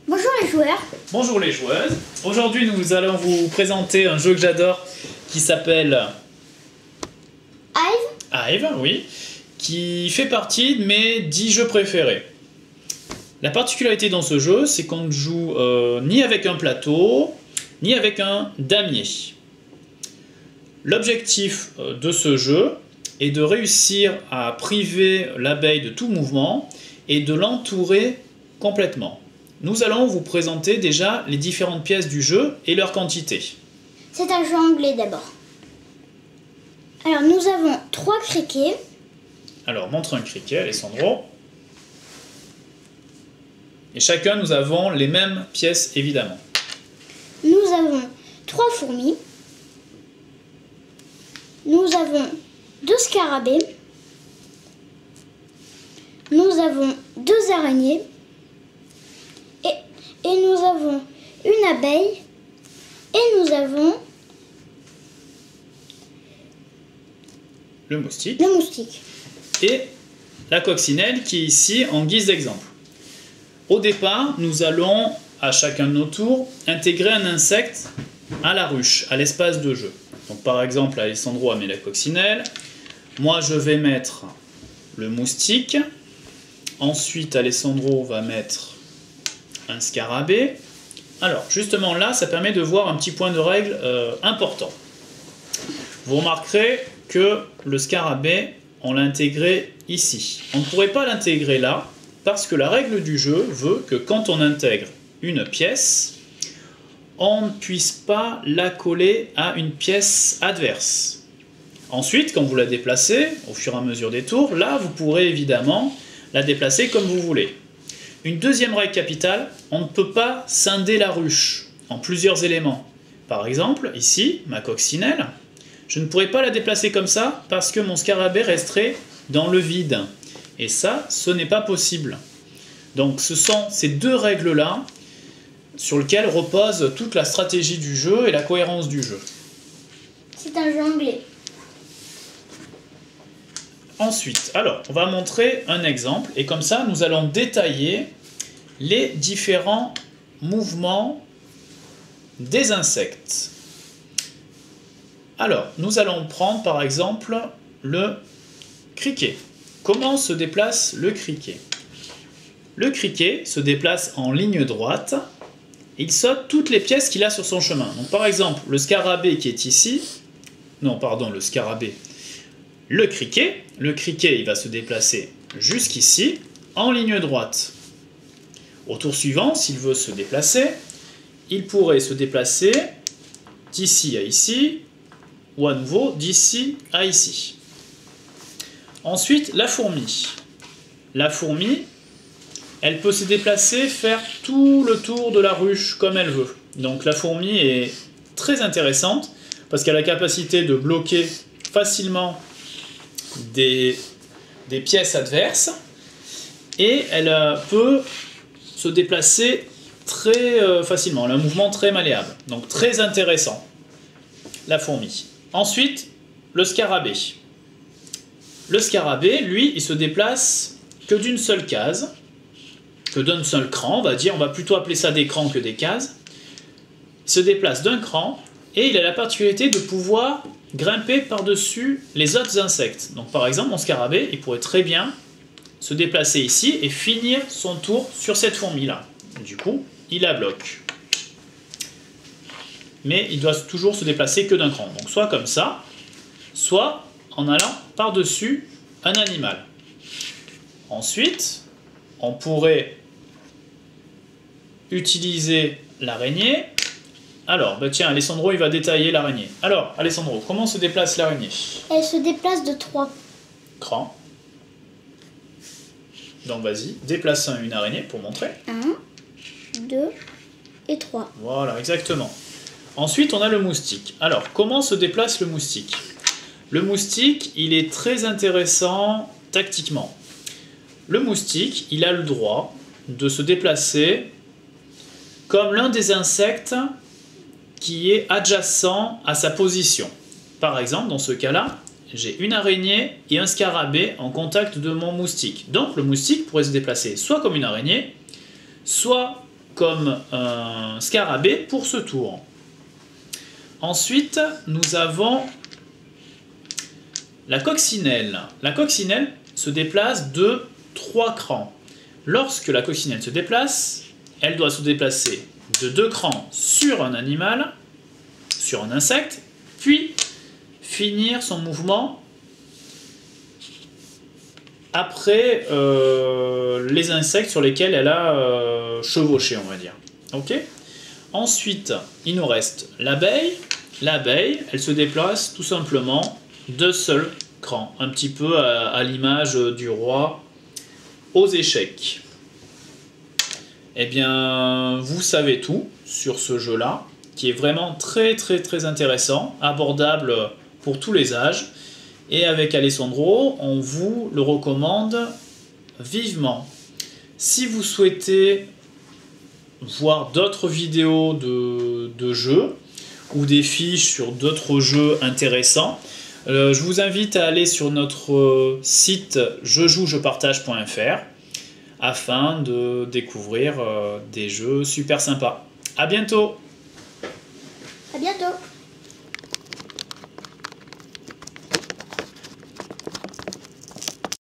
Bonjour les joueurs. Bonjour les joueuses. Aujourd'hui nous allons vous présenter un jeu que j'adore qui s'appelle Hive, oui, qui fait partie de mes 10 jeux préférés. La particularité dans ce jeu, c'est qu'on ne joue ni avec un plateau, ni avec un damier. L'objectif de ce jeu est de réussir à priver l'abeille de tout mouvement et de l'entourer complètement. Nous allons vous présenter déjà les différentes pièces du jeu et leur quantité. C'est un jeu anglais d'abord. Alors nous avons 3 criquets. Alors montre un criquet, Alessandro. Et chacun nous avons les mêmes pièces évidemment. Nous avons 3 fourmis. Nous avons 2 scarabées. Nous avons 2 araignées. Et nous avons une abeille. Et nous avons le moustique. Et la coccinelle qui est ici en guise d'exemple. Au départ, nous allons, à chacun de nos tours, intégrer un insecte à la ruche, à l'espace de jeu. Donc par exemple, Alessandro a mis la coccinelle. Moi, je vais mettre le moustique. Ensuite, Alessandro va mettre un scarabée. Alors, justement là, ça permet de voir un petit point de règle important. Vous remarquerez que le scarabée, on l'a intégré ici. On ne pourrait pas l'intégrer là, parce que la règle du jeu veut que quand on intègre une pièce, on ne puisse pas la coller à une pièce adverse. Ensuite, quand vous la déplacez, au fur et à mesure des tours, là, vous pourrez évidemment la déplacer comme vous voulez. Une deuxième règle capitale, on ne peut pas scinder la ruche en plusieurs éléments. Par exemple, ici, ma coccinelle, je ne pourrais pas la déplacer comme ça parce que mon scarabée resterait dans le vide. Et ça, ce n'est pas possible. Donc ce sont ces deux règles-là sur lesquelles repose toute la stratégie du jeu et la cohérence du jeu. C'est un jeu anglais. Ensuite, alors, on va montrer un exemple et comme ça, nous allons détailler les différents mouvements des insectes. Alors, nous allons prendre par exemple le criquet. Comment se déplace le criquet? Le criquet se déplace en ligne droite. Il saute toutes les pièces qu'il a sur son chemin. Donc par exemple, le scarabée qui est ici, non pardon, le scarabée, le criquet il va se déplacer jusqu'ici en ligne droite. Au tour suivant, s'il veut se déplacer, il pourrait se déplacer d'ici à ici, ou à nouveau d'ici à ici. Ensuite, la fourmi. La fourmi, elle peut se déplacer, faire tout le tour de la ruche comme elle veut. Donc la fourmi est très intéressante parce qu'elle a la capacité de bloquer facilement des pièces adverses et elle peut se déplacer très facilement. Elle a un mouvement très malléable, donc très intéressant, la fourmi. Ensuite, le scarabée. Le scarabée, lui, il se déplace que d'une seule case, que d'un seul cran, on va dire, on va plutôt appeler ça des crans que des cases. Il se déplace d'un cran et il a la particularité de pouvoir grimper par-dessus les autres insectes. Donc par exemple, mon scarabée, il pourrait très bien se déplacer ici et finir son tour sur cette fourmi-là. Du coup, il la bloque. Mais il doit toujours se déplacer que d'un cran. Donc soit comme ça, soit en allant par-dessus un animal. Ensuite, on pourrait utiliser l'araignée. Alors, bah tiens, Alessandro, il va détailler l'araignée. Alors, Alessandro, comment se déplace l'araignée? Elle se déplace de 3 crans. Donc vas-y, déplace une araignée pour montrer. 1, 2 et 3. Voilà, exactement. Ensuite, on a le moustique. Alors, comment se déplace le moustique? Le moustique, il est très intéressant tactiquement. Le moustique, il a le droit de se déplacer comme l'un des insectes qui est adjacent à sa position. Par exemple, dans ce cas-là, j'ai une araignée et un scarabée en contact de mon moustique. Donc le moustique pourrait se déplacer soit comme une araignée, soit comme un scarabée pour ce tour. Ensuite, nous avons la coccinelle. La coccinelle se déplace de 3 crans. Lorsque la coccinelle se déplace, elle doit se déplacer de 2 crans sur un animal, sur un insecte, puis finir son mouvement après les insectes sur lesquels elle a chevauché, on va dire. Ok. Ensuite, il nous reste l'abeille. L'abeille, elle se déplace tout simplement de seul cran, un petit peu à l'image du roi aux échecs. Eh bien, vous savez tout sur ce jeu-là, qui est vraiment très intéressant, abordable pour tous les âges. Et avec Alessandro, on vous le recommande vivement. Si vous souhaitez voir d'autres vidéos de jeux ou des fiches sur d'autres jeux intéressants, je vous invite à aller sur notre site jejouejepartage.fr afin de découvrir des jeux super sympas. À bientôt! À bientôt!